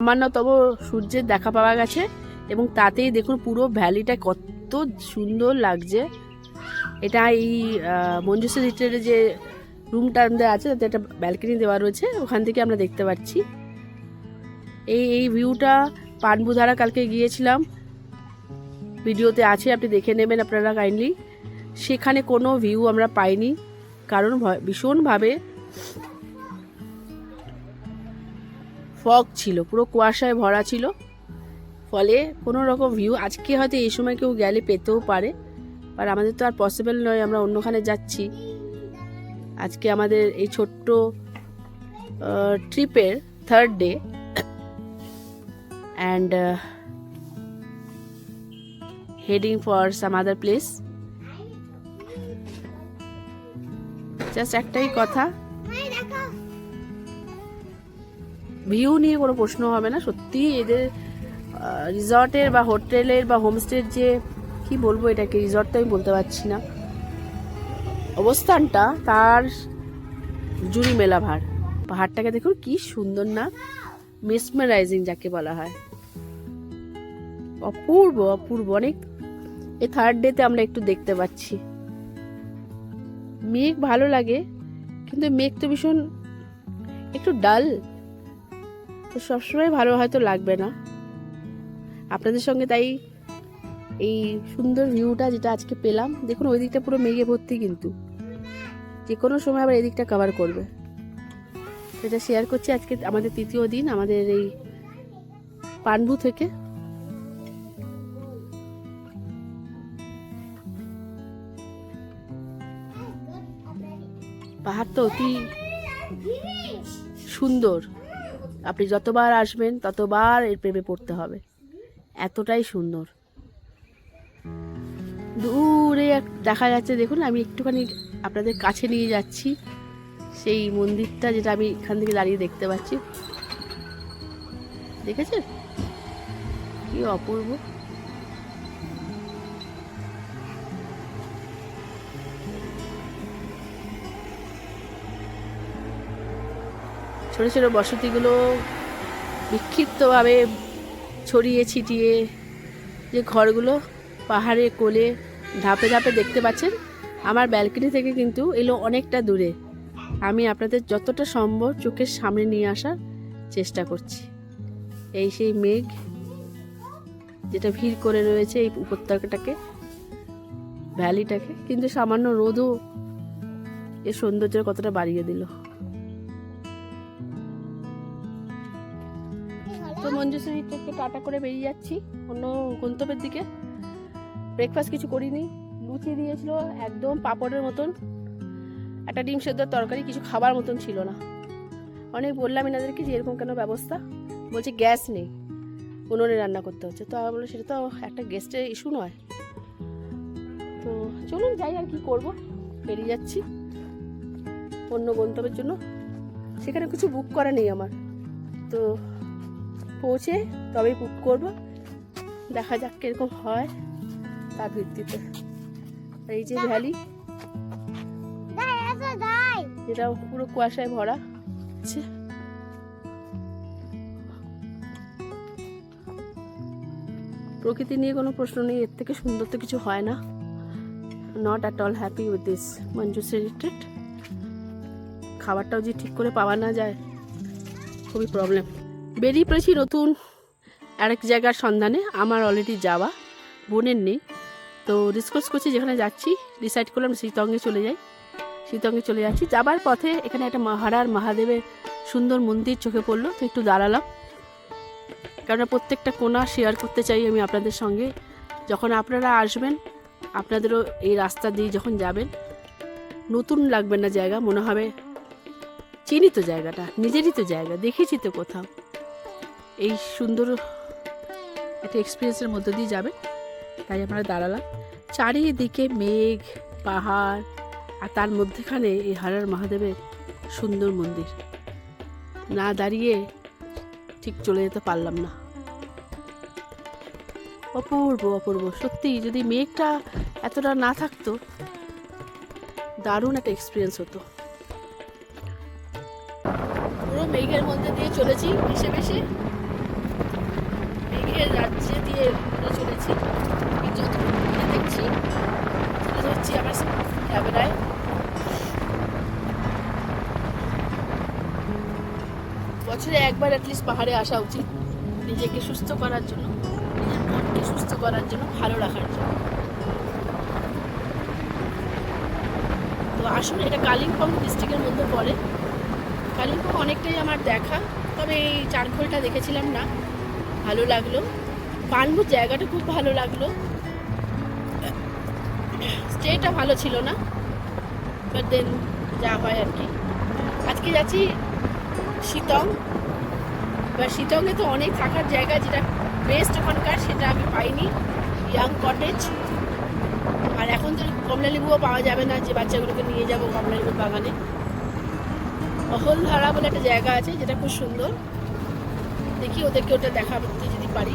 সামান্যতম সূর্যের দেখা পাওয়া গেছে এবং তাতেই দেখুন পুরো ভ্যালিটা কত সুন্দর লাগছে। এটা এই মঞ্জুশ্রী রিট্রিটের যে রুমটা আমাদের আছে তাতে একটা ব্যালকনি দেওয়া রয়েছে, ওখান থেকে আমরা দেখতে পাচ্ছি এই ভিউটা। পানবুধারা কালকে গিয়েছিলাম, ভিডিওতে আছে, আপনি দেখে নেবেন আপনারা কাইন্ডলি। সেখানে কোনো ভিউ আমরা পাইনি, কারণ ভীষণভাবে ফগ ছিল, পুরো কুয়াশায় ভরা ছিল, ফলে কোনো রকম ভিউ আজকে হয়তো এই সময় কেউ গেলে পেতেও পারে, আর আমাদের তো আর পসিবল নয়, আমরা অন্যখানে যাচ্ছি। আজকে আমাদের এই ছোট্ট ট্রিপের third day and heading for some other place. Just একটাই কথা, ভিউ নিয়ে কোনো প্রশ্ন হবে না। সত্যি এদের রিসর্টের বা হোটেলের বা হোমস্টের যে কি বলবো, এটাকে রিসর্ট তো আমি বলতে পারছি না, অবস্থানটা তার জুড়ি মেলা ভার। পাহাড়টাকে দেখুন কি সুন্দর না, মেসমারাইজিং যাকে বলা হয়, অপূর্ব অপূর্ব। অনেক এই থার্ড ডেতে আমরা একটু দেখতে পাচ্ছি মেঘ ভালো লাগে, কিন্তু মেঘ তো ভীষণ একটু ডাল, তো সবসময় ভালো হয়তো লাগবে না আপনাদের সঙ্গে। তাই এই সুন্দর ভিউটা যেটা আজকে পেলাম, দেখুন ওই দিকটা পুরো মেঘে ভর্তি, কিন্তু যে কোনো সময় আবার এই দিকটা কভার করবে। সেটা শেয়ার করছি। আজকে আমাদের তৃতীয় দিন আমাদের এই পানবু থেকে। পাহাড়টা অতি সুন্দর, আপনি যতবার আসবেন ততবার এর প্রেমে পড়তে হবে, এতটাই সুন্দর। দূরে দেখা যাচ্ছে, দেখুন আমি একটুখানি আপনাদের কাছে নিয়ে যাচ্ছি সেই মন্দিরটা, যেটা আমি এখান থেকে দাঁড়িয়ে দেখতে পাচ্ছি। দেখেছেন কি অপূর্ব। ছোট ছোট বসতিগুলো বিক্ষিপ্তভাবে ছড়িয়ে ছিটিয়ে, যে ঘরগুলো পাহাড়ের কোলে ধাপে ধাপে দেখতে পাচ্ছেন। আমার ব্যালকনি থেকে কিন্তু এলো অনেকটা দূরে, আমি আপনাদের যতটা সম্ভব চোখের সামনে নিয়ে আসার চেষ্টা করছি। এই সেই মেঘ যেটা ভিড় করে রয়েছে এই উপত্যকাটাকে, ভ্যালিটাকে, কিন্তু সামান্য রোদও এর সৌন্দর্য কতটা বাড়িয়ে দিল। তো মঞ্জুশ্রী একটু টাটা করে বেরিয়ে যাচ্ছি অন্য গন্তব্যের দিকে। ব্রেকফাস্ট কিছু করিনি, লুচি দিয়েছিল একদম পাঁপড়ের মতন, একটা ডিম সেদ্ধ তরকারি, কিছু খাবার মতন ছিল না। অনেক বললাম এনাদেরকে যে এরকম কেন ব্যবস্থা, বলছে গ্যাস নেই, উনুনে রান্না করতে হচ্ছে। তো আমি বললো সেটা তো একটা গেস্টের ইস্যু নয়। তো চলুন যাই, আর কি করব, বেরিয়ে যাচ্ছি অন্য গন্তব্যের জন্য। সেখানে কিছু বুক করা নেই আমার, তো পৌঁছে তবেই বুক করব, দেখা যাক কিরকম হয় তার ভিত্তিতে। এই যে ভ্যালি, যেটা পুরো কুয়াশায় ভরা আছে। প্রকৃতি নিয়ে কোনো প্রশ্ন নেই, এর থেকে সুন্দর তো কিছু হয় না। Not at all happy with this Manjushree retreat. খাবারটাও যে ঠিক করে পাওয়া না যায়, খুবই প্রবলেম। বেরিয়ে পড়েছি নতুন আরেক জায়গার সন্ধানে। আমার অলরেডি যাওয়া, বোনের নেই, তো ডিসকাস করছি যেখানে যাচ্ছি। ডিসাইড করলাম শ্রীতঙ্গে চলে যাই, শ্রীতঙ্গে চলে যাচ্ছি। যাবার পথে এখানে একটা মহাদেবের সুন্দর মন্দির চোখে পড়লো, তো একটু দাঁড়ালাম, কারণ প্রত্যেকটা কোণা শেয়ার করতে চাই আমি আপনাদের সঙ্গে। যখন আপনারা আসবেন, আপনাদেরও এই রাস্তা দিয়ে যখন যাবেন, নতুন লাগবে না জায়গা, মনে হবে চিনি তো জায়গাটা, নিজেরই তো জায়গা, দেখেছি তো কোথাও। এই সুন্দর একটা এক্সপিরিয়েন্সের মধ্যে দিয়ে যাবে, তাই আমরা দাঁড়ালাম। চারিদিকে মেঘ, পাহাড়, আর তার মধ্যেখানে এই হরহর মহাদেবের সুন্দর মন্দির। না দাঁড়িয়ে ঠিক চলে যেতে পারলাম না। অপূর্ব অপূর্ব সত্যি। যদি মেঘটা এতটা না থাকতো, দারুণ একটা এক্সপিরিয়েন্স হতো। পুরো মেঘের মধ্যে দিয়ে চলেছি ভেসে ভেসে। একবার অ্যাটলিস্ট পাহাড়ে আসা উচিত, নিজেকে সুস্থ করার জন্য, নিজের মনকে সুস্থ করার জন্য, ভালো রাখার জন্য। তো আসলে এটা কালিম্পং ডিস্ট্রিক্টের মধ্যে পড়ে। কালিম্পং অনেকটাই আমার দেখা, তবে এই চারখোলটা দেখেছিলাম না, ভালো লাগলো। পানবুর জায়গাটা খুব ভালো লাগলো, স্টেটা ভালো ছিল না, বাট দেন যা হয় আর কি। আজকে যাচ্ছি শিতং। এবার শিতংয়ে তো অনেক থাকার জায়গা, যেটা বেস্ট ওখানকার সেটা আমি পাইনি, ইয়াং কটেজ। আর এখন তো কমলা লেবুও পাওয়া যাবে না, যে বাচ্চাগুলোকে নিয়ে যাবো কমলা লেবুর বাগানে। অহলধারা বলে একটা জায়গা আছে যেটা খুব সুন্দর, দেখি ওদেরকে ওটা দেখাতে যদি পারি।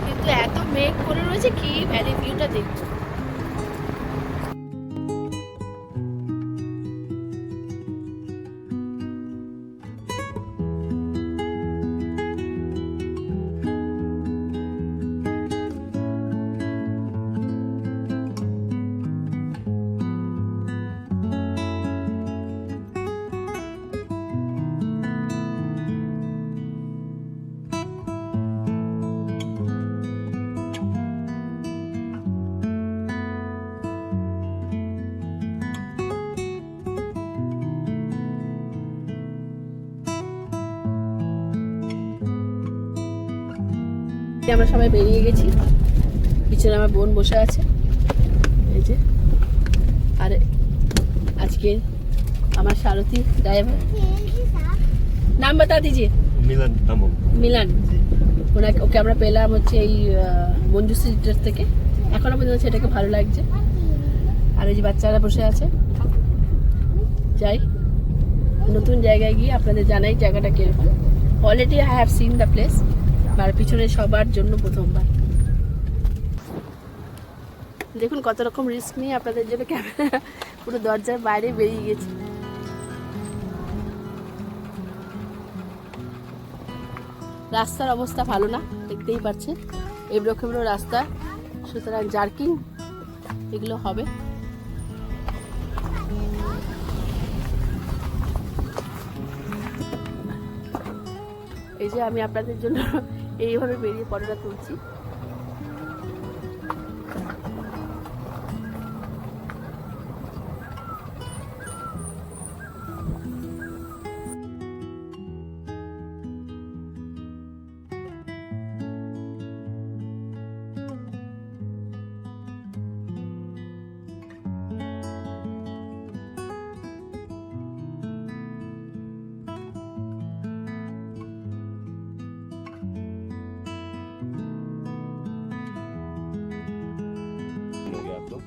কিন্তু এত মেঘ করে রয়েছে, কি ভ্যালি ভিউটা দেখবো। আমরা সবাই বেরিয়ে গেছি, পিছনে আমার বোন বসে আছে এই যে, আর আজকে আমার সারথি ড্রাইভার। নাম বাতা দিজিয়ে। মিলন। মিলন, ওকে আমরা পেলাম হচ্ছে এই মঞ্জুশ্রী ট্রেস থেকে। এখনো পর্যন্ত সেটাকে ভালো লাগছে। আর এই যে বাচ্চারা বসে আছে। যাই নতুন জায়গায় গিয়ে আপনাদের জানাই জায়গাটা কিরকম। Already I have seen the place, আর পিছনে সবার জন্য প্রথমবার। দেখুন কত রকম রিস্ক নিয়ে আপনাদের জন্য ক্যামেরা পুরো দরজার বাইরে বেরিয়ে গেছে। রাস্তার অবস্থা ভালো না, দেখতেই পাচ্ছেন, এবড়ো খেবড়ো রাস্তা, সুতরাং জার্কিং এগুলো হবে। এই যে আমি আপনাদের জন্য এইভাবে বেরিয়ে পড়াটা তুলছি।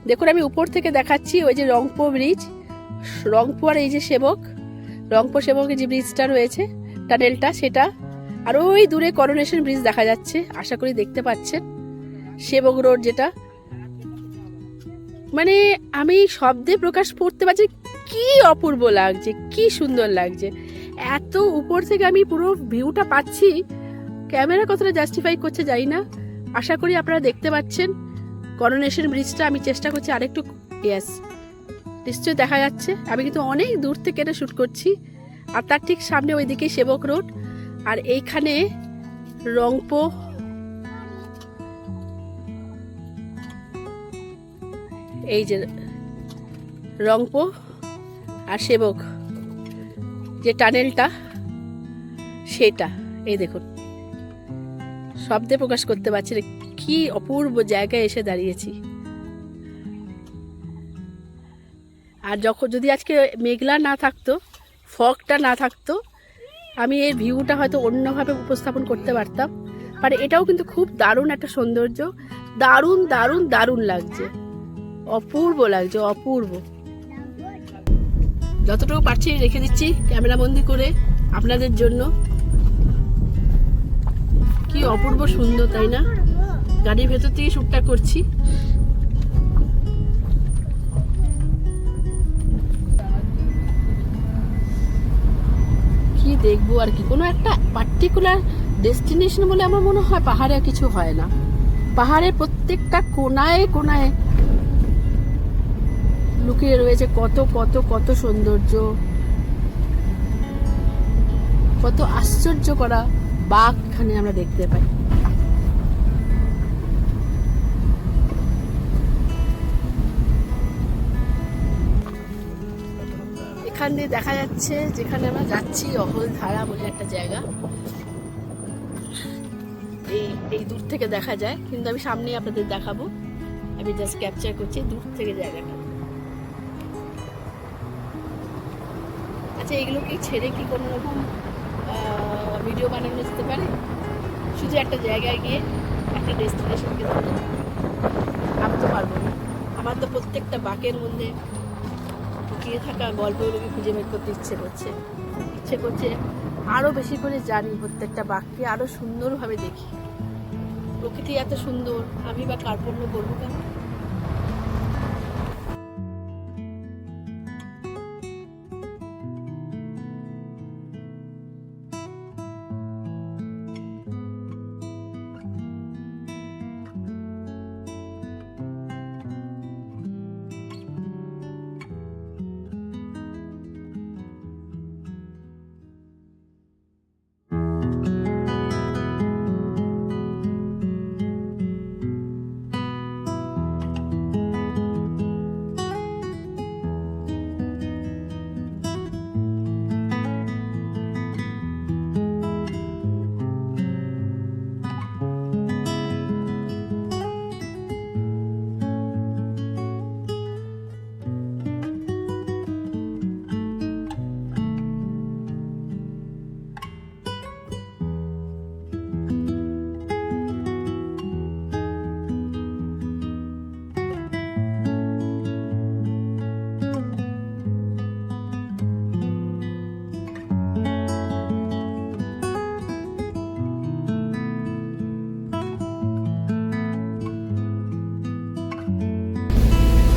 দেখুন আমি উপর থেকে দেখাচ্ছি, ওই যে রংপো ব্রিজ, রংপো আর এই যে সেবক, রংপো সেবকের যে ব্রিজটা রয়েছে, টানেলটা সেটা। আর ওই দূরে করোনেশন ব্রিজ দেখা যাচ্ছে, আশা করি দেখতে পাচ্ছেন, সেবক রোড যেটা। মানে আমি শব্দে প্রকাশ করতে পারছি কি অপূর্ব লাগছে, কি সুন্দর লাগছে। এত উপর থেকে আমি পুরো ভিউটা পাচ্ছি, ক্যামেরা কতটা জাস্টিফাই করছে জানি না। আশা করি আপনারা দেখতে পাচ্ছেন করোনেশন ব্রিজটা। আমি চেষ্টা করছি আরেকটু, ইয়েস নিশ্চয়ই দেখা যাচ্ছে। আমি কিন্তু অনেক দূর থেকে এটা শ্যুট করছি। আর তার ঠিক সামনে ওইদিকে সেবক রোড, আর এইখানে রংপো। এই যে রংপো আর সেবক যে টানেলটা সেটা, এই দেখুন শব্দে প্রকাশ করতে পারছি না, কি অপূর্ব জায়গায় এসে দাঁড়িয়েছি। আর যখন যদি আজকে মেঘলা না থাকতো, ফগটা না থাকতো, আমি এই ভিউটা হয়তো অন্যভাবে উপস্থাপন করতে পারতাম। মানে এটাও কিন্তু খুব দারুণ একটা সৌন্দর্য, দারুণ দারুণ দারুণ লাগছে, অপূর্ব লাগছে, অপূর্ব। যতটুকু পারছি রেখে দিচ্ছি ক্যামেরা বন্দি করে আপনাদের জন্য। কি অপূর্ব সুন্দর, তাই না? গাড়ির ভেতর থেকে শ্যুটটা করছি। কি দেখবো আর কি, কোনো একটা পার্টিকুলার ডেস্টিনেশন বলে আমার মনে হয় পাহাড়ে কিছু হয় না। পাহাড়ের প্রত্যেকটা কোনায় কোনায় লুকিয়ে রয়েছে কত কত কত সৌন্দর্য, কত আশ্চর্য করা বাঘ এখানে আমরা দেখতে পাই। এখান দিয়ে দেখা যাচ্ছে যেখানে আমরা যাচ্ছি অহলধারা বলে একটা জায়গা, এই দূর থেকে দেখা যায়, কিন্তু আমি সামনে আপনাদের দেখাবো। আমি জাস্ট ক্যাপচার করছি দূর থেকে জায়গাটা। আচ্ছা, এগুলো কি ছেড়ে কি কোনো রকম ভিডিও বানানো যেতে পারে? শুধু একটা জায়গায় গিয়ে একটা ডেস্টিনেশনকে ধরে? আমি তো পারবো না। আমার তো প্রত্যেকটা বাঁকের মধ্যে লুকিয়ে থাকা গল্পগুলোকে খুঁজে বের করতে ইচ্ছে করছে আরও বেশি করে জানি, প্রত্যেকটা বাঁককে আরও সুন্দরভাবে দেখি। প্রকৃতি এত সুন্দর, আমি বা কার্পণ্য করবো কেন?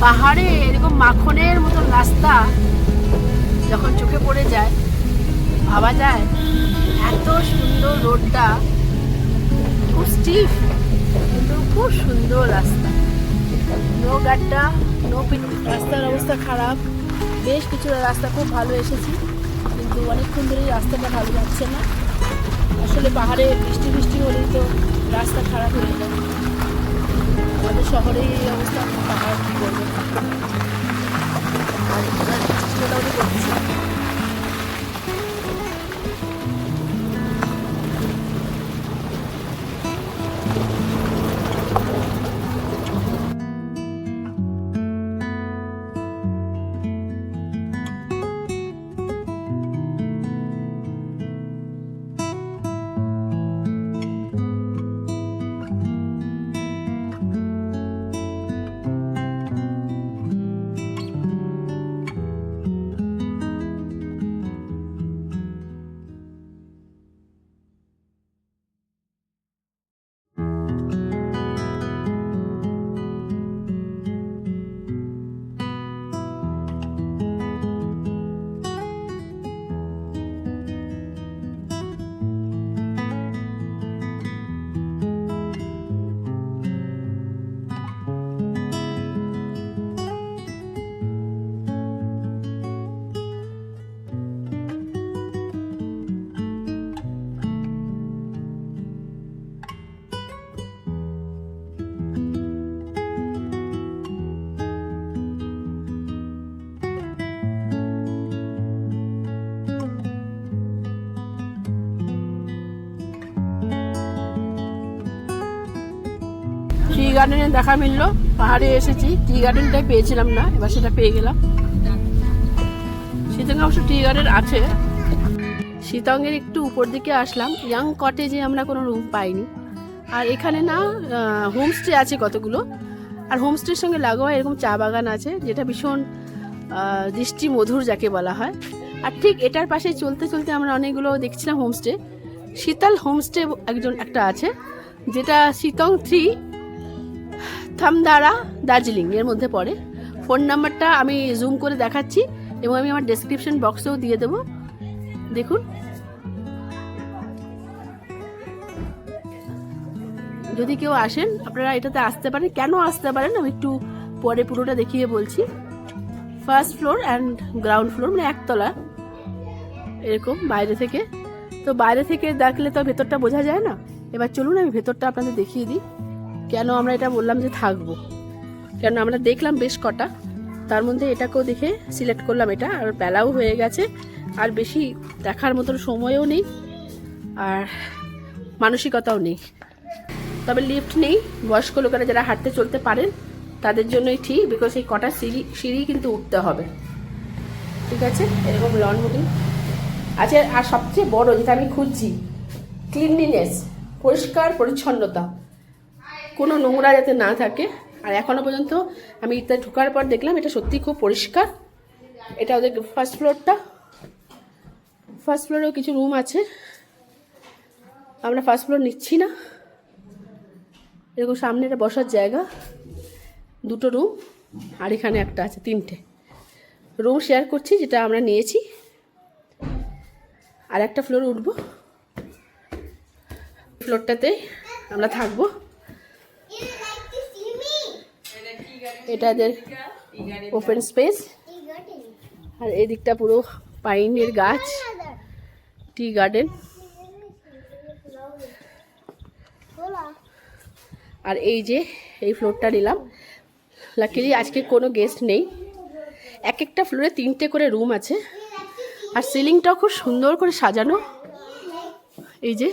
পাহাড়ে এরকম মাখনের মতন রাস্তা যখন চোখে পড়ে যায়, ভাবা যায় এত সুন্দর রোডটা, খুব স্টিফ কিন্তু খুব সুন্দর রাস্তা। নো গাড্ডা, নো পিট। রাস্তার অবস্থা খারাপ, বেশ কিছু রাস্তা খুব ভালো এসেছি, কিন্তু অনেকক্ষণ ধরে রাস্তাটা ভালো যাচ্ছে না। আসলে পাহাড়ে বৃষ্টি হলেই তো রাস্তা খারাপ হয়ে যায়। আমাদের শহরে এই অবস্থা, পাহাড় কী করবে? আর মোটামুটি করছি। টি গার্ডেনে দেখা মিললো, পাহাড়ে এসেছি, টি গার্ডেনটাই পেয়েছিলাম না, এবার সেটা পেয়ে গেলাম। শীতঙ্গে অবশ্য টি গার্ডেন আছে। শীতঙ্গের একটু উপর দিকে আসলাম, ইয়াং কটেজে আমরা কোনো রুম পাইনি। আর এখানে না হোমস্টে আছে কতগুলো, আর হোমস্টের সঙ্গে লাগোয়া এরকম চা বাগান আছে, যেটা ভীষণ দৃষ্টি মধুর যাকে বলা হয়। আর ঠিক এটার পাশে চলতে চলতে আমরা অনেকগুলো দেখছিলাম হোমস্টে। শীতল হোমস্টে একটা আছে, যেটা শীতং 3 থামদারা দার্জিলিং এর মধ্যে পড়ে। ফোন নাম্বারটা আমি জুম করে দেখাচ্ছি এবং আমি আমার ডেসক্রিপশন বক্সেও দিয়ে দেবো, দেখুন। যদি কেউ আসেন আপনারা এটাতে আসতে পারেন। কেন আসতে পারেন আমি একটু পরে পুরোটা দেখিয়ে বলছি। First floor and ground floor, মানে একতলা এরকম বাইরে থেকে। তো বাইরে থেকে দেখলে তো ভেতরটা বোঝা যায় না। এবার চলুন আমি ভেতরটা আপনাদের দেখিয়ে দিই। কেন আমরা এটা বললাম যে থাকবো, কেন আমরা দেখলাম বেশ কটা, তার মধ্যে এটাকেও দেখে সিলেক্ট করলাম এটা। আর বেলাও হয়ে গেছে, আর বেশি দেখার মতন সময়ও নেই, আর মানসিকতাও নেই। তবে লিফট নেই, বয়স্ক লোকেরা যারা হাঁটতে চলতে পারেন তাদের জন্যই ঠিক, বিকজ এই কটা সিঁড়ি কিন্তু উঠতে হবে। ঠিক আছে, এরকম লন বুকিং আছে। আর সবচেয়ে বড় যেটা আমি খুঁজছি, ক্লিনলিনেস, পরিষ্কার পরিচ্ছন্নতা, কোনো নোংরা যাতে না থাকে। আর এখনও পর্যন্ত আমি ইত্যাদি ঢোকার পর দেখলাম এটা সত্যি খুব পরিষ্কার। এটা ওদের ফার্স্ট ফ্লোরেও কিছু রুম আছে, আমরা ফার্স্ট ফ্লোর নিচ্ছি না। এরকম সামনে একটা বসার জায়গা, দুটো রুম, আর এখানে একটা আছে, 3টে রুম শেয়ার করছি যেটা আমরা নিয়েছি। আর একটা ফ্লোর উঠবো, ফ্লোরটাতে আমরা থাকবো। এটা এদের ওপেন স্পেস, আর এই দিকটা পুরো পাইনের গাছ, টি গার্ডেন। আর এই যে এই ফ্লোরটা নিলাম, লাকিলি আজকে কোনো গেস্ট নেই। এক একটা ফ্লোরে 3টে করে রুম আছে, আর সিলিংটাও খুব সুন্দর করে সাজানো। এই যে,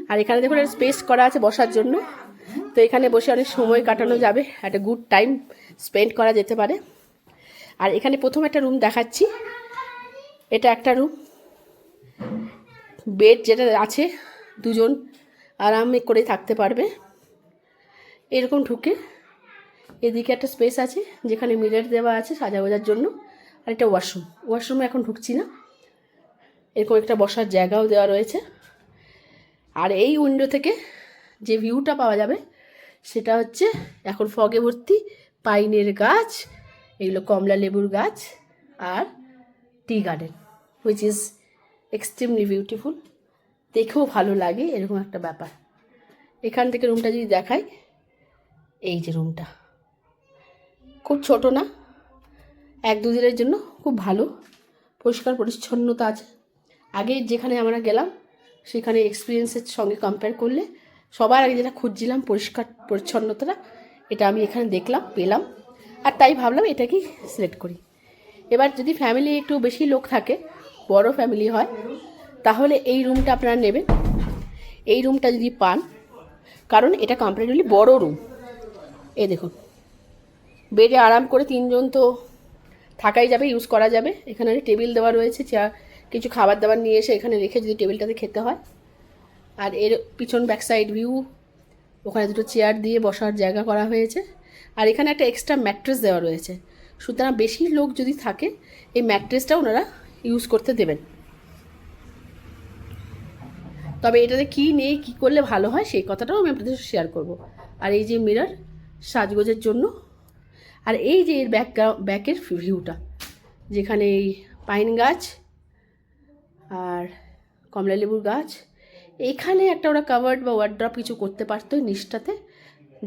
আর এখানে দেখুন একটা স্পেস করা আছে বসার জন্য, তো এখানে বসে অনেক সময় কাটানো যাবে, একটা গুড টাইম স্পেন্ড করা যেতে পারে। আর এখানে প্রথম একটা রুম দেখাচ্ছি, এটা একটা রুম, বেড যেটা আছে, দুজন আরামে করে থাকতে পারবে। এরকম ঢুকে এদিকে একটা স্পেস আছে যেখানে মিরর দেওয়া আছে সাজাগোজার জন্য, আর একটা ওয়াশরুমে এখন ঢুকছি না। এরকম একটা বসার জায়গাও দেওয়া রয়েছে। আর এই উইন্ডো থেকে যে ভিউটা পাওয়া যাবে সেটা হচ্ছে এখন ফগে ভর্তি পাইনের গাছ, এগুলো কমলা লেবুর গাছ, আর tea garden, which is extremely beautiful. দেখেও ভালো লাগে এরকম একটা ব্যাপার। এখান থেকে রুমটা যদি দেখাই, এই যে রুমটা খুব ছোট না, 1-2 দিনের জন্য খুব ভালো, পরিষ্কার পরিচ্ছন্নতা আছে। আগে যেখানে আমরা গেলাম সেখানে এক্সপিরিয়েন্সের সঙ্গে কম্পেয়ার করলে সবার আগে যেটা খুঁজছিলাম পরিষ্কার পরিচ্ছন্নতাটা, এটা আমি এখানে দেখলাম, পেলাম, আর তাই ভাবলাম এটাকেই সিলেক্ট করি। এবার যদি ফ্যামিলি একটু বেশি লোক থাকে, বড় ফ্যামিলি হয়, তাহলে এই রুমটা আপনারা নেবেন। এই রুমটা যদি পান, কারণ এটা কম্পারেটিভলি বড় রুম। এই দেখুন, বেডে আরাম করে 3 জন তো থাকাই যাবে, ইউজ করা যাবে। এখানে টেবিল দেওয়া রয়েছে, চেয়ার, কিছু খাবার দাবার নিয়ে এসে এখানে রেখে যদি টেবিলটাতে খেতে হয়। আর এর পিছন ব্যাক সাইড ভিউ, ওখানে দুটো চেয়ার দিয়ে বসার জায়গা করা হয়েছে। আর এখানে একটা এক্সট্রা ম্যাট্রেস দেওয়া রয়েছে, সুতরাং বেশি লোক যদি থাকে এই ম্যাট্রেসটা ওনারা ইউজ করতে দেবেন। তবে এটাতে কী নেই, কী করলে ভালো হয় সেই কথাটাও আমি আপনাদের শেয়ার করব। আর এই যে মিরর সাজগোজের জন্য, আর এই যে এর ব্যাকের ভিউটা, যেখানে এই পাইন গাছ আর কমলা লেবুর গাছ, এখানে একটা ওরা কাভার্ড বা ওয়ার্ড্রপ কিছু করতে পারতো নিচটাতে,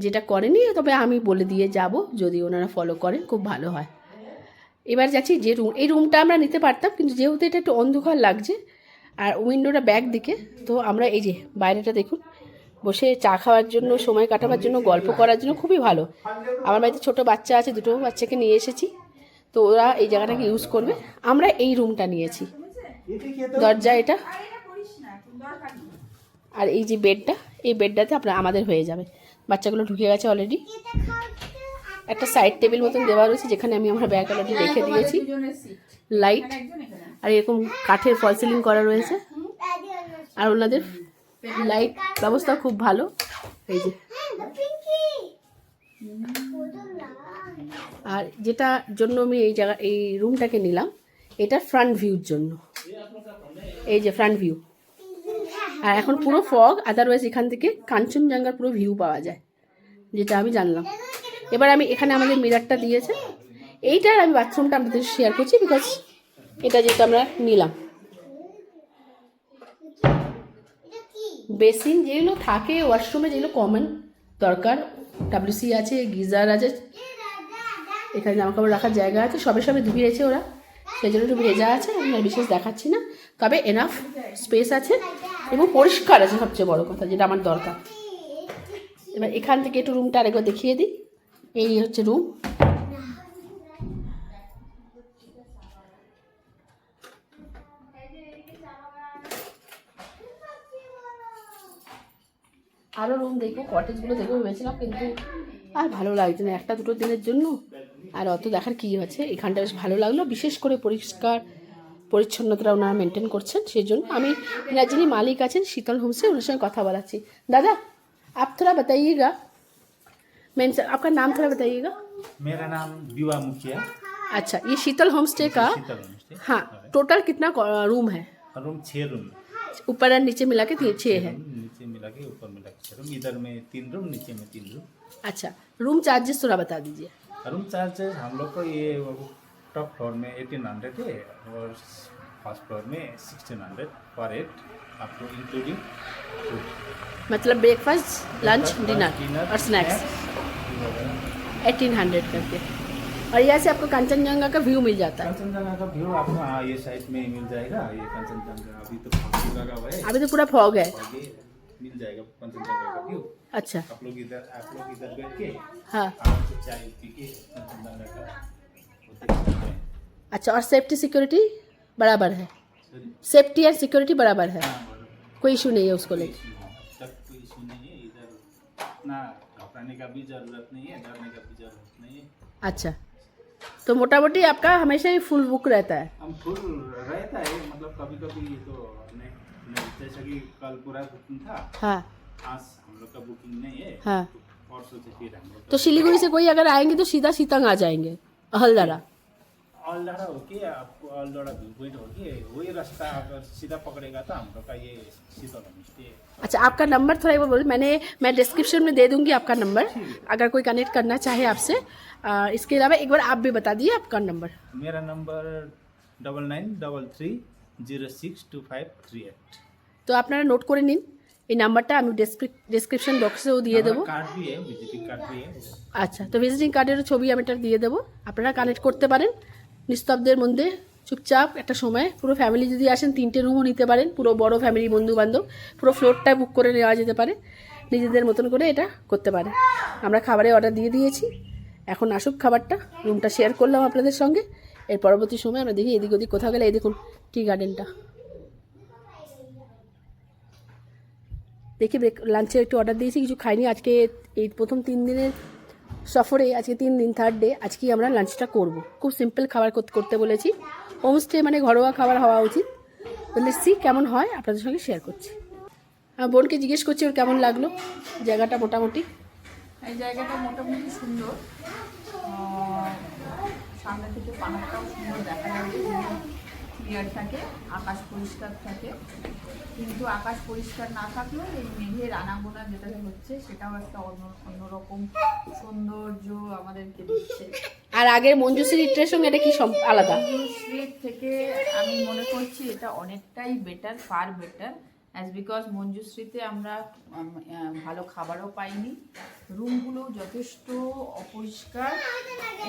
যেটা করেনি। তবে আমি বলে দিয়ে যাব, যদি ওনারা ফলো করেন খুব ভালো হয়। এবার যাচ্ছি যে রুম, এই রুমটা আমরা নিতে পারতাম, কিন্তু যেহেতু এটা একটু অন্ধকার লাগছে আর উইন্ডোটা ব্যাক দিকে, তো আমরা এই যে বাইরেটা দেখুন, বসে চা খাওয়ার জন্য, সময় কাটাবার জন্য, গল্প করার জন্য খুবই ভালো। আমার বাড়িতে ছোটো বাচ্চা আছে, 2টো বাচ্চাকে নিয়ে এসেছি, তো ওরা এই জায়গাটাকে ইউজ করবে। আমরা এই রুমটা নিয়েছি, দরজা এটা, আর এই যে বেডটা, এই বেডটাতে আমাদের হয়ে যাবে। বাচ্চাগুলো ঢুকে গেছে অলরেডি। একটা সাইড টেবিল মতন দেওয়া রয়েছে যেখানে আমি আমার ব্যাগ অলরেডি রেখে দিয়েছি, লাইট, আর এরকম কাঠের ফল সিলিং করা রয়েছে। আর ওনাদের লাইট ব্যবস্থা খুব ভালো। এই যে, আর যেটার জন্য আমি এই রুমটাকে নিলাম, এটা ফ্রন্ট ভিউর জন্য। এই যে ফ্রন্ট ভিউ, আর এখন পুরো ফগ, আদারওয়াইজ এখান থেকে কাঞ্চনজঙ্ঘার পুরো ভিউ পাওয়া যায়, যেটা আমি জানলাম। এবার আমি এখানে আমাদের মিররটা দিয়েছে, এইটার আমি বাথরুমটা আপনাদের শেয়ার করছি, বিকজ এটা যেহেতু আমরা নিলাম। বেসিন যেগুলো থাকে ওয়াশরুমে, যেগুলো কমন দরকার, WC আছে, গিজার আছে, এখানে জামাকাপড় রাখার জায়গা আছে, সবে ধুয়েছে ওরা, সেই জন্য একটু ভেজা আছে, আমি আর বিশেষ দেখাচ্ছি না। তবে এনাফ স্পেস আছে এবং পরিষ্কার আছে, সবচেয়ে বড় কথা যেটা আমার দরকার। এবার এখান থেকে একটু রুমটা আরেকবার দেখিয়ে দিই। এই হচ্ছে রুম। আরও রুম দেখবো, কটেজগুলো দেখবো ভেবেছিলাম, কিন্তু আর ভালো লাগছে না একটা দুটো দিনের জন্য, আর অত দেখার কী আছে। এখানটা বেশ ভালো লাগলো, বিশেষ করে পরিষ্কার পরিচ্ছন্নতা ওনারা মেনটেন করছেন। সেই জন্য আমি এনার যিনি মালিক আছেন শীতল হোমসে, ওনার সঙ্গে কথা বলাচ্ছি। দাদা आप थोड़ा बताइएगा, मैं आपका नाम थोड़ा बताइएगा। मेरा नाम विवा मुखिया। अच्छा, ये शीतल होम स्टे का शीतल होमस्टे। हाँ, टोटल कितना रूम है? Room 6 room. ऊपर और नीचे मिला के 6 है। नीचे मिला के ऊपर मिला के 6 रूम। इधर में 3 रूम, नीचे में 3 रूम। अच्छा, रूम चार्जेस थोड़ा बता दीजिए। रूम चार्जेस हम लोग को ये टॉप फ्लोर में 1800 है और फर्स्ट फ्लोर में 1600 पर हेड, आपको इंक्लूडिंग मतलब ब्रेकफास्ट, लंच, डिनर और स्नैक्स 1800 करके। और यहाँ से आपको कंचनजंगा का व्यू मिल जाता है। कंचनजंगा का व्यू आपको ये साइड में मिल जाएगा। ये कंचनजंगा अभी तो फॉग लगा हुआ है, अभी तो पूरा फॉग है। मिल जाएगा कंचनजंगा का व्यू। अच्छा, आप लोग इधर बैठ के हाँ, आपको चाय पी के कंचनजंगा का वो देख सकते हैं। अच्छा, और सेफ्टी सिक्योरिटी बराबर है? सेफ्टी एंड सिक्योरिटी बराबर है, कोई इशू नहीं है उसको लेकर? तक कोई इशू नहीं है इधर, ना घबराने का भी जरूरत नहीं है, डरने का भी जरूरत नहीं है। अच्छा, तो मोटा मोटी आपका हमेशा ही फुल बुक रहता है? हम फुल रहता है, मतलब कभी कभी तो जैसा कि कल पूरा बुकिंग था, हाँ आज हम लोग का बुकिंग नहीं है, हाँ। परसों से फिर हम लोग तो सिलीगुड़ी से कोई अगर आएंगे तो सीधा सीतंग आ जाएंगे, अहलदरा? ऑलदड़ा होके आपको ऑलदड़ा व्यू पॉइंट होके वही रास्ता अगर सीधा पकड़ेगा तो हम लोग का ये शीतल होमस्टे। अच्छा, आपका नंबर थोड़ा एक बार बोल, मैं डिस्क्रिप्शन में दे दूंगी आपका नंबर, अगर कोई कनेक्ट करना चाहे आपसे। इसके अलावा एक बार आप भी बता दिए आपका नंबर। मेरा नंबर 9933062538। তো আপনারা নোট করে নিন এই নাম্বারটা, আমি ডেসক্রিপশন বক্সেও দিয়ে দেবো। कार्ड भी है, विजिटिंग कार्ड भी है। আচ্ছা, তো ভিজিটিং কার্ডেরও ছবি আমি এটা দিয়ে দেবো, আপনারা কানেক্ট করতে পারেন নিস্তব্ধের মধ্যে চুপচাপ একটা সময়। পুরো ফ্যামিলি যদি আসেন 3টে রুমও নিতে পারেন, পুরো বড় ফ্যামিলি বন্ধু বান্ধব পুরো ফ্লোরটা বুক করে নেওয়া যেতে পারে, নিজেদের মতন করে এটা করতে পারে। আমরা খাবারের অর্ডার দিয়ে দিয়েছি, এখন আসুক খাবারটা। রুমটা শেয়ার করলাম আপনাদের সঙ্গে, এর পরবর্তী সময় আমরা দেখি এদিক ওদিক কোথাও গেলে। এই দেখুন টি গার্ডেনটা, দেখি লাঞ্চে একটু অর্ডার দিয়েছি, কিছু খাইনি আজকে। এই প্রথম 3 দিনের সফরে, আজকে 3 দিন, 3rd ডে, আজকেই আমরা লাঞ্চটা করব। খুব সিম্পল খাবার করতে বলেছি, হোমস্টে মানে ঘরোয়া খাবার হওয়া উচিত। বলে সি কেমন হয় আপনাদের সঙ্গে শেয়ার করছি। আমার বোনকে জিজ্ঞেস করছি ওর কেমন লাগলো জায়গাটা। মোটামুটি এই জায়গাটা মোটামুটি সুন্দর, সামনে থেকে পাহাড়টাও সুন্দর দেখা যাবে, ক্লিয়ার থাকে, আকাশ পরিষ্কার থাকে। কিন্তু আকাশ পরিষ্কার না থাকলেও এই মেঘের আনাগোনা যেটা হচ্ছে সেটাও একটা অন্যরকম সৌন্দর্য আমাদেরকে দিচ্ছে। আর আগের মঞ্জুশ্রী রিট্রের সঙ্গে এটা কি আলাদা? মঞ্জুশ্রীর থেকে আমি মনে করছি এটা অনেকটাই better, far better, as because মঞ্জুশ্রীতে আমরা ভালো খাবারও পাইনি, রুমগুলো যথেষ্ট অপরিষ্কার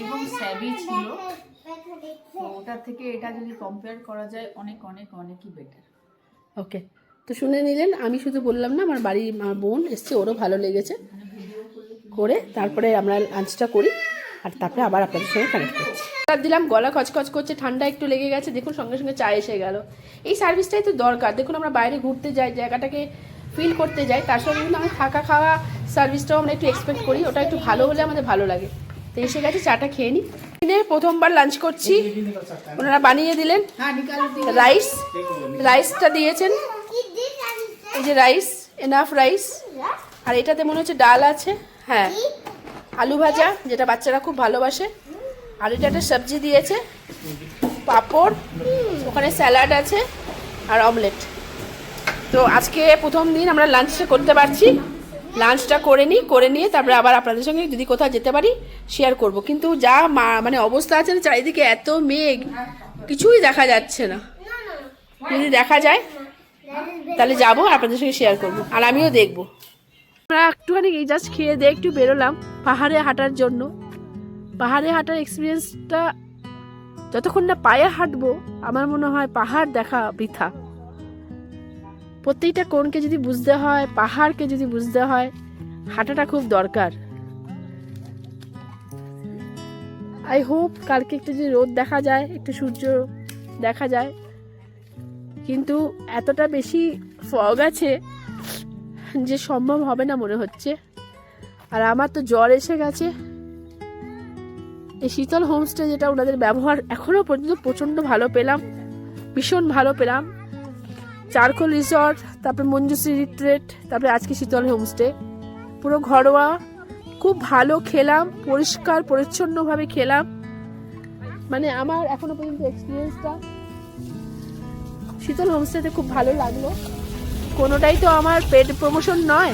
এবং স্যাবি ছিল। তো ওটার থেকে এটা যদি কম্পেয়ার করা যায় অনেক অনেক অনেকই বেটার। ওকে, তো শুনে নিলেন, আমি শুধু বললাম না, আমার বাড়ির বোন এসছে, ওরও ভালো লেগেছে। করে তারপরে আমরা লাঞ্চটা করি, আর তারপরে আবার আপনাদের সঙ্গে কানেক্ট করছি। দিলাম, গলা খচখচ করছে, ঠান্ডা একটু লেগে গেছে। দেখুন সঙ্গে সঙ্গে চা এসে গেল। এই সার্ভিসটাই তো দরকার। দেখুন আমরা বাইরে ঘুরতে যাই, জায়গাটাকে ফিল করতে যাই, তার সঙ্গে কিন্তু আমি থাকা খাওয়া সার্ভিসটাও আমরা একটু এক্সপেক্ট করি, ওটা একটু ভালো হলে আমাদের ভালো লাগে। তো এসে গেছে, চাটা খেয়ে নিই। প্রথমবার লাঞ্চ করছি, ওনারা বানিয়ে দিলেন রাইসটা দিয়েছেন, এই যে রাইস, এনাফ রাইস। আর এটাতে মনে হচ্ছে ডাল আছে, হ্যাঁ, আলু ভাজা যেটা বাচ্চারা খুব ভালোবাসে, আর এটা একটা সবজি দিয়েছে, পাঁপড়, ওখানে স্যালাড আছে আর অমলেট। তো আজকে প্রথম দিন আমরা লাঞ্চটা করতে পারছি, লাঞ্চটা করে নিয়ে তারপরে আবার আপনাদের সঙ্গে যদি কোথাও যেতে পারি শেয়ার করব। কিন্তু যা মানে অবস্থা আছে না, চারিদিকে এত মেঘ, কিছুই দেখা যাচ্ছে না। যদি দেখা যায় তাহলে যাবো, আপনাদের সঙ্গে শেয়ার করব, আর আমিও দেখবো। আমরা একটুখানি এই জাস্ট খেয়ে দিয়ে একটু বেরোলাম পাহাড়ে হাঁটার জন্য। পাহাড়ে হাঁটার এক্সপিরিয়েন্সটা যতক্ষণ না পায়ে হাঁটবো আমার মনে হয় পাহাড় দেখা বৃথা। প্রত্যেকটা কোণকে যদি বুঝতে হয়, পাহাড়কে যদি বুঝতে হয়, হাঁটাটা খুব দরকার। আই হোপ কালকে একটু যদি রোদ দেখা যায়, একটু সূর্য দেখা যায়, কিন্তু এতটা বেশি ফগ আছে যে সম্ভব হবে না মনে হচ্ছে। আর আমার তো জ্বর এসে গেছে। এই শীতল হোমস্টে যেটা ওনাদের ব্যবহার এখনো পর্যন্ত প্রচণ্ড ভালো পেলাম, ভীষণ ভালো পেলাম। চারকোল রিসর্ট, তারপরে মঞ্জুশ্রী রিট্রিট, তারপরে আজকে শীতল হোমস্টে, পুরো ঘরোয়া, খুব ভালো খেলাম, পরিষ্কার পরিচ্ছন্নভাবে খেলাম। মানে আমার এখনো পর্যন্ত এক্সপিরিয়েন্সটা শীতল হোমস্টেতে খুব ভালো লাগলো। কোনোটাই তো আমার পেড প্রমোশন নয়,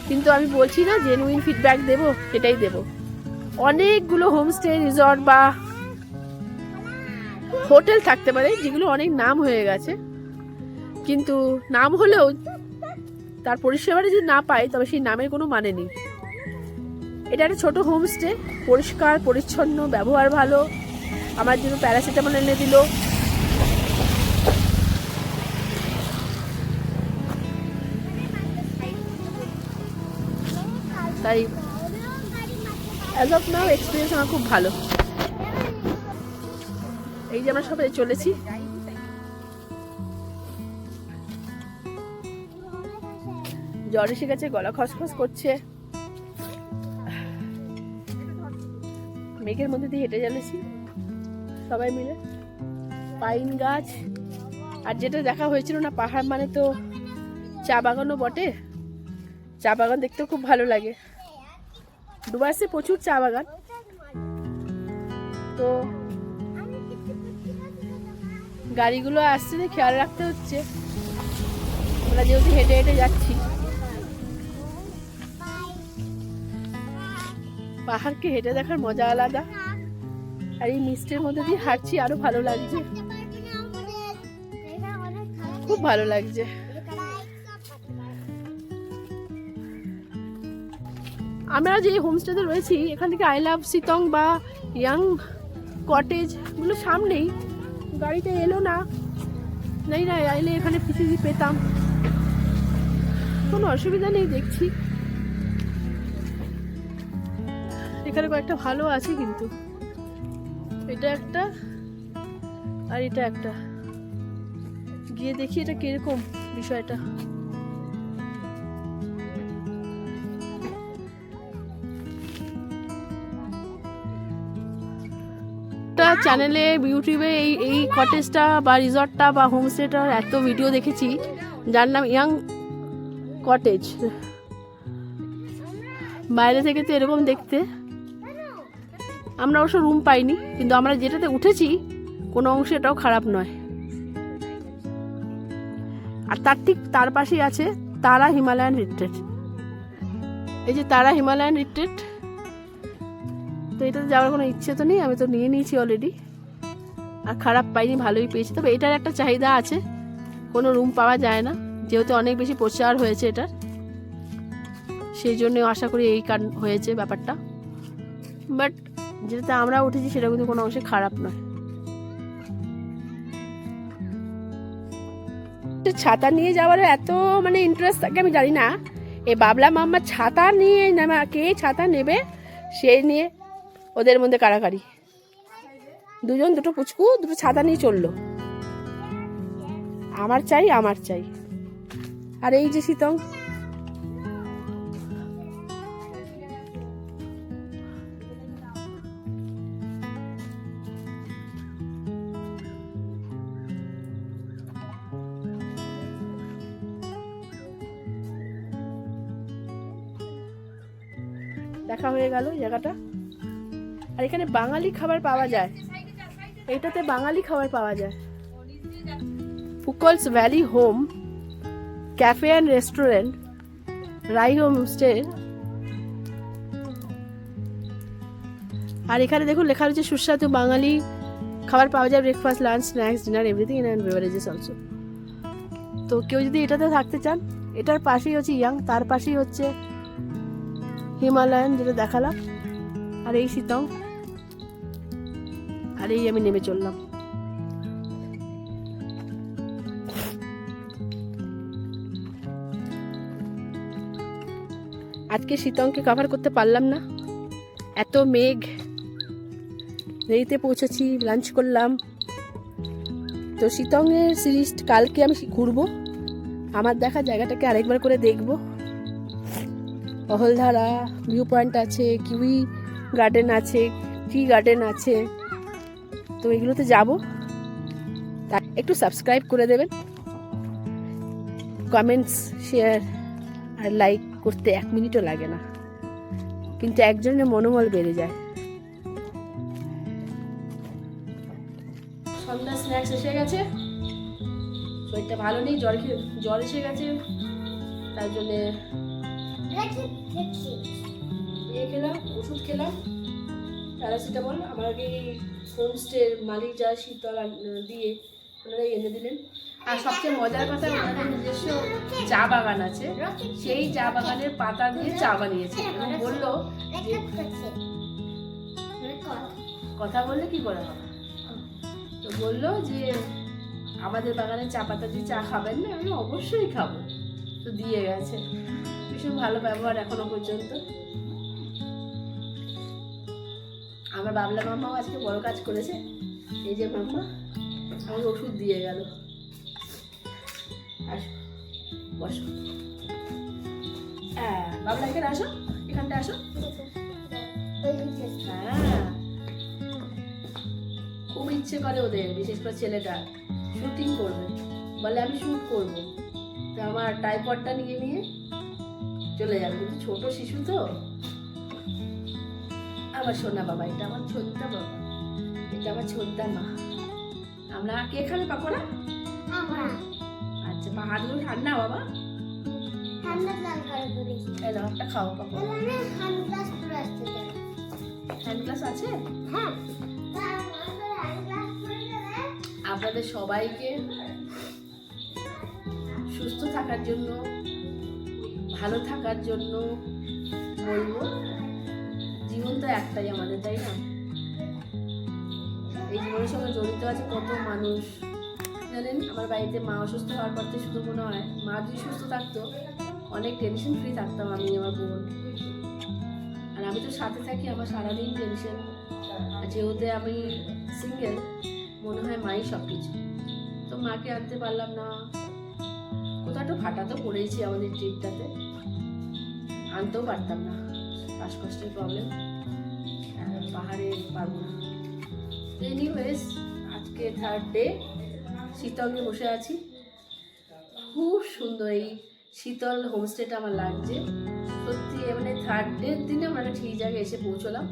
কিন্তু আমি বলছি না জেনুইন ফিডব্যাক দেবো, সেটাই দেবো। অনেকগুলো হোমস্টে, রিসর্ট বা হোটেল থাকতে পারে যেগুলো অনেক নাম হয়ে গেছে, কিন্তু নাম হলেও তার পরিষেবাটা যদি না পাই তবে সেই নামের কোনো মানে নেই। এটা একটা ছোট হোমস্টে, পরিষ্কার পরিচ্ছন্ন, ব্যবহার ভালো। আমার জন্য প্যারাসিটামল এনে দিল। তাই অ্যাজ অফ নাও এক্সপিরিয়েন্স আমার খুব ভালো। এই যে আমরা সবাই চলেছি, জ্বর এসে গেছে, গলা খসখস করছে, মেঘের মধ্যে দিয়ে হেঁটে চলেছি সবাই মিলে। পাইন গাছ, আর যেটা দেখা হয়েছিল না, পাহাড় মানে তো চা বাগানও বটে। চা বাগান দেখতেও খুব ভালো লাগে। ডুবার্সে প্রচুর চা বাগান, তো গাড়িগুলো আসছে যে খেয়াল রাখতে হচ্ছে। আমরা যেহেতু হেঁটে হেঁটে যাচ্ছি, পাহাড়কে হেঁটে দেখার মজা আলাদা। আর এই মিষ্টির মধ্যে দিয়ে হাঁটছি, আরো ভালো লাগছে, খুব ভালো লাগছে। আমরা যে হোমস্টেতে রয়েছি এখান থেকে আই লাভ সিতং বা ইয়াং কটেজ গুলো সামনেই, গাড়িটা এলো না, নাই না এলে এখানে পিছিয়ে পেতাম, কোনো অসুবিধা নেই। দেখছি এখানে কয়েকটা ভালো আছে, কিন্তু এটা একটা আর এটা একটা, গিয়ে দেখি এটা কিরকম বিষয়টা। চ্যানেলে ইউটিউবে এই কটেজটা বা রিসর্টটা বা হোমস্টেটার এত ভিডিও দেখেছি, যার নাম ইয়াং কটেজ। বাইরে থেকে তো এরকম দেখতে। আমরা অবশ্য রুম পাইনি, কিন্তু আমরা যেটাতে উঠেছি কোনো অংশে এটাও খারাপ নয়। আর তার ঠিক তার পাশেই আছে তারা হিমালয়ান রিট্রিট। এই যে তারা হিমালয়ান রিট্রিট, তো এটাতে যাওয়ার কোনো ইচ্ছে তো নেই, আমি তো নিয়ে নিয়েছি অলরেডি। আর খারাপ পাইনি, ভালোই পেয়েছি। তবে এটার একটা চাহিদা আছে, কোনো রুম পাওয়া যায় না, যেহেতু অনেক বেশি প্রচার হয়েছে এটার, সেই জন্য আশা করি এই কারণ হয়েছে ব্যাপারটা। বাট যেটাতে আমরা উঠেছি সেটা কিন্তু কোনো অংশে খারাপ নয়। ছাতা নিয়ে যাওয়ার এত মানে ইন্টারেস্ট থাকে আমি জানি না। এই বাবলা মাম্মা ছাতা নিয়ে কে ছাতা নেবে সেই নিয়ে ওদের মধ্যে কাড়াকাড়ি। দুজন দুটো পুচকু দুটো ছাতা নিয়ে চললো, আমার চাই আমার চাই। আর এই যে শীতং, দেখা হয়ে গেল জায়গাটা। আর এখানে বাঙালি খাবার পাওয়া যায়, এটাতে বাঙালি খাবার পাওয়া যায়। ফুকলস valley home cafe and restaurant, Rai homestay. আর এখানে দেখুন লেখা রয়েছে সুস্বাদু বাঙালি খাবার পাওয়া যায়, breakfast, lunch, snacks, dinner, everything and beverages also. তো কেউ যদি এটাতে থাকতে চান, এটার পাশেই হচ্ছে ইয়াং, তার পাশেই হচ্ছে হিমালয়ান যেটা দেখালাম, আর এই শীতং। আর এই আমি নেমে চললাম। আজকে শীতংকে কভার করতে পারলাম না, এত মেঘ। রেইতে পৌঁছেছি, লাঞ্চ করলাম। তো শীতংয়ের সিরিজ কালকে আমি ঘুরবো, আমার দেখা জায়গাটাকে আরেকবার করে দেখব। অহলধারা ভিউ পয়েন্ট আছে, কিউই গার্ডেন আছে, টি গার্ডেন আছে, তো এগুলোতে যাব। একটু সাবস্ক্রাইব করে দেবেন, কমেন্টস, শেয়ার আর লাইক করতে 1 মিনিটও লাগে না, কিন্তু একজনের মনোবল বেড়ে যায়। সন্ধ্যা স্ন্যাক্স এসে গেছে, শরীরটা ভালো নেই, জ্বর এসে গেছে, তার জন্যে খেলাম, ওষুধ খেলাম প্যারাসিটামল। আমাকে হোমস্টের মালিক যা শীতল দিয়ে ওনারাই এনে দিলেন। আর সবচেয়ে মজার কথা, ওনাদের নিজস্ব চা বাগান আছে, সেই চা বাগানের পাতা দিয়ে চা বানিয়েছে। এবং বললো যে কথা বললে কি করে হবে, তো বললো যে আমাদের বাগানে চা পাতা দিয়ে চা খাবেন না? আমি অবশ্যই খাবো। তো দিয়ে গেছে, ভীষণ ভালো ব্যবহার এখনো পর্যন্ত। আমার বাবলা মাম্মাও আজকে বড় কাজ করেছে। এই যে মাম্মা আমাকে ওষুধ দিয়ে গেল। আসো, বসো। হ্যাঁ বাবলা, এখানে আসো, এখানটা আসো। হ্যাঁ, খুব ইচ্ছে করে ওদের, বিশেষ করে ছেলেটা শুটিং করবে, বলে আমি শুট করবো। তো আমার ট্রাইপডটা নিয়ে নিয়ে চলে যাবে, কিন্তু ছোট শিশু তো। আমার সোনা বাবা, এটা আমার ছোট্টা বাবা, এটা আমার ছোট্টা মা। আমরা কে খাবে পাকোড়া? আচ্ছা, হাতগুলো ঠান্ডা বাবা, একটা খাও পাকোড়া। হ্যান্ড গ্লাস আছে? আপনাদের সবাইকে সুস্থ থাকার জন্য, ভালো থাকার জন্য বলবো, জীবন তো একটাই আমাদের, তাই না? এই জীবনের সঙ্গে জড়িত আছে কত মানুষ। জানেন, আমার বাড়িতে মা অসুস্থ হওয়ার পর থেকে শুধু মনে হয়, মা যদি সুস্থ থাকতো অনেক টেনশন ফ্রি থাকতাম আমি, আমার বোন। আর আমি তো সাথে থাকি, আমার সারাদিন টেনশন। যেহেতু আমি সিঙ্গেল, মনে হয় মাই সব কিছু। তো মাকে আনতে পারলাম না, কোথাও একটু ফাটা তো পড়েছি আমাদের ট্রিপটাতে, আনতেও পারতাম না, শ্বাসকষ্টের প্রবলেম, পাহাড়ে পারবো না। এনিওয়েজ, আজকে 3rd ডে, শীতলে বসে আছি। খুব সুন্দর এই শীতল হোমস্টেটা আমার লাগছে সত্যি। মানে 3rd ডের দিনে আমরা একটা ঠিক জায়গায় এসে পৌঁছলাম।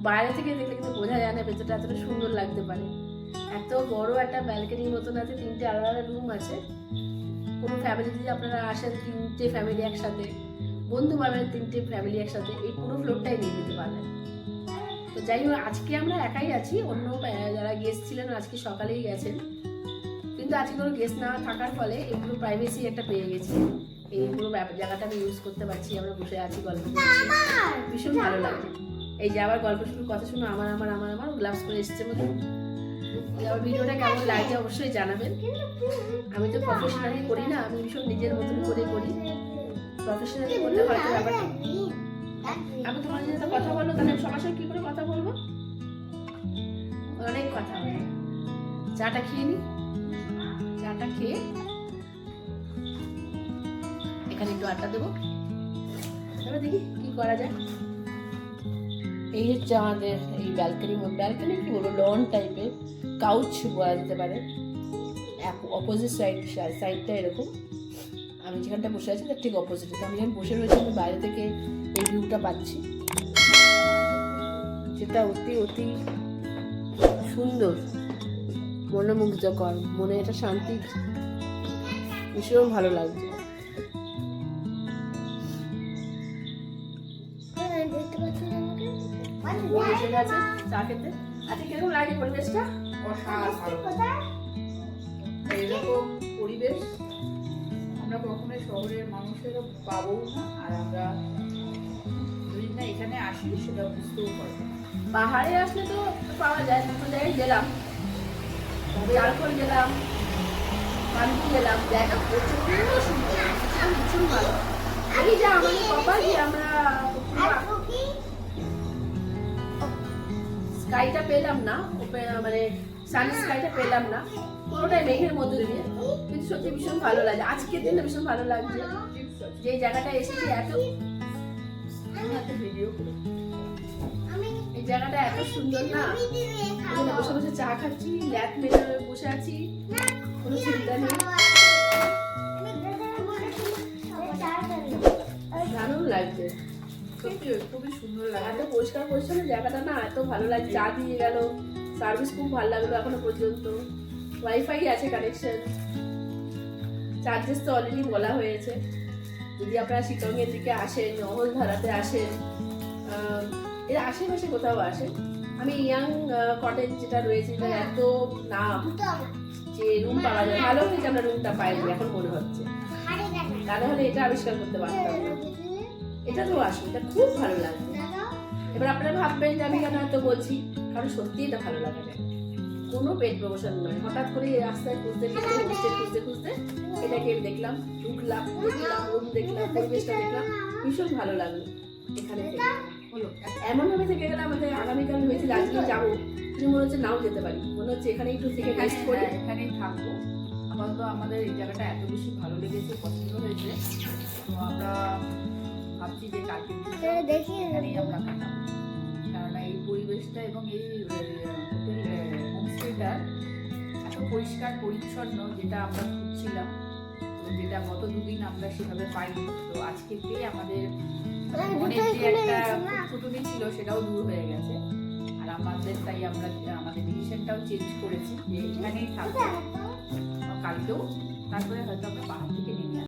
বাইরে থেকে দেখলে কিন্তু বোঝা যায় না ভেতরটা এতটা সুন্দর লাগতে পারে। এত বড় একটা ব্যালকনির মতন আছে, 3টে আলাদা আলাদা রুম আছে। কোনো ফ্যামিলি যদি আপনারা আসেন, 3টে ফ্যামিলি একসাথে, বন্ধু বান্ধবের 3টে ফ্যামিলি একসাথে, এই পুরো ফ্লোরটাই নিয়ে নিতে পারবেন। তো যাই হোক, আজকে আমরা একাই আছি, অন্য যারা গেস্ট ছিলেন আজকে সকালেই গেছেন, কিন্তু আজকে কোনো গেস্ট না থাকার ফলে একটু প্রাইভেসি একটা পেয়ে গেছি। এই পুরো জায়গাটা আমি ইউজ করতে পারছি, আমরা বসে আছি, গল্প করছি, ভীষণ ভালো লাগছে। এই যে আবার গল্প শুরু, কথা শুনো, আমার আমার আমার আমার গ্লাভস করে এসছে মতো। আমার ভিডিওটা কেমন লাগে অবশ্যই জানাবেন। আমি তো প্রফেশনালি করি না, আমি ভীষণ নিজের মতন করে করি। প্রফেশনালি করলে হয়তো ব্যাপারটা, আমি তোমার সাথে কথা বলবো, তাহলে সবার সাথে কি করে কথা বলবো? অনেক কথা হবে। চাটা খেয়ে নি, চাটা খেয়ে এখানে একটু আড্ডা দেবো, এবার দেখি কি করা যায়। এই হচ্ছে আমাদের এই ব্যালকনি, ব্যালকনি কি বলবো, লন টাইপের, কাউচ বলা যেতে পারে। অপোজিট সাইডটা এরকম, আমি যেখানটা বসে আছি তার ঠিক অপোজিটে। তো আমি যখন বসে রয়েছি, আমি বাইরে থেকে এই ভিউটা পাচ্ছি, যেটা অতি অতি সুন্দর, মনোমুগ্ধকর, মনে একটা শান্তি, ভীষণ ভালো লাগছে। বসে গেছে চা খেতে। আচ্ছা, কিরকম লাগে পরিবেশটা? এরকম পরিবেশ আমরা কখনোই শহরের মানুষেরও পাবো না। আর আমরা যদি না এখানে আসি সেটা বুঝতেও পারবে। পাহাড়ে আসলে তো পাওয়া যায়, দুটো জায়গায় গেলাম, জালকল গেলাম, কানপুর গেলাম, জায়গা প্রচন্ড সুন্দর, ভীষণ ভালো। এই যে আমাদের কপাল যে আমরা স্কাইটা পেলাম না, মানে সান স্কাইটা পেলাম না, পুরোটাই মেঘের মধ্যে দিয়ে, কিন্তু সত্যি ভীষণ ভালো লাগে। আজকের দিনে ভীষণ ভালো লাগছে যে এই জায়গাটা এসেছি, এত ভিডিও করে এই জায়গাটা এত সুন্দর না, এখানে বসে বসে চা খাচ্ছি, ল্যাপ মেরে বসে আছি, কোনো চিন্তা নেই, দারুণ লাগছে। সত্যি খুবই সুন্দর লাগে। এত পরিষ্কার পরিচ্ছন্ন জায়গাটা না, এত ভালো লাগছে। চা দিয়ে গেল, সার্ভিস খুব ভালো লাগলো এখনো পর্যন্ত, ওয়াইফাই আছে কানেকশন, চার্জেস তো অলরেডি বলা হয়েছে। যদি আপনারা শিলংয়ের দিকে আসেন, অহলধারাতে আসেন, এর আশেপাশে কোথাও আসেন, আমি ইয়াং কটেজ যেটা রয়েছে এটা এত নাম যে রুম পাওয়া যায়, ভালো হয়েছে আমরা রুমটা পাইনি এখন মনে হচ্ছে, তা নাহলে এটা আবিষ্কার করতে পারতাম না। এটা তো আসুন, এটা খুব ভালো লাগছে। এবার আপনারা ভাববেন যে আমি কেন এত বলছি, কারণ সত্যি এটা ভালো লাগে না, কোনো পেট প্রমোশন নয়। হঠাৎ করে এই রাস্তায় খুঁজতে খুঁজতে এটাকে দেখলাম, ঢুকলাম, দেখলাম, রুম দেখলাম, পরিবেশটা দেখলাম, ভীষণ ভালো লাগলো। এখানে হলো এমন ভাবে থেকে গেলে আমাদের আগামীকাল হয়েছিল আজকে যাবো, কিন্তু মনে হচ্ছে নাও যেতে পারি, মনে হচ্ছে এখানে একটু থেকে রেস্ট করি। এখানেই থাকবো আপাতত। আমাদের এই জায়গাটা এত বেশি ভালো লেগেছে, পছন্দ হয়েছে, তো আমরা ভাবছি যে কালকে এখানেই আমরা কাটাবো। কেননা এই পরিবেশটা এবং এই হোমস্টেটা এত পরিষ্কার পরিচ্ছন্ন, যেটা আমরা খুঁজছিলাম, তো যেটা গত দুদিন আমরা সেভাবে পাইনি, তো আজকে পেয়ে আমাদের মনের যে একটা খুঁতখুঁতুনি ছিল সেটাও দূর হয়ে গেছে। আর আমাদের তাই আমরা আমাদের ডিসিশনটাও চেঞ্জ করেছি যে এখানেই থাকবো কালকেও, তারপরে হয়তো আমরা পাহাড় থেকে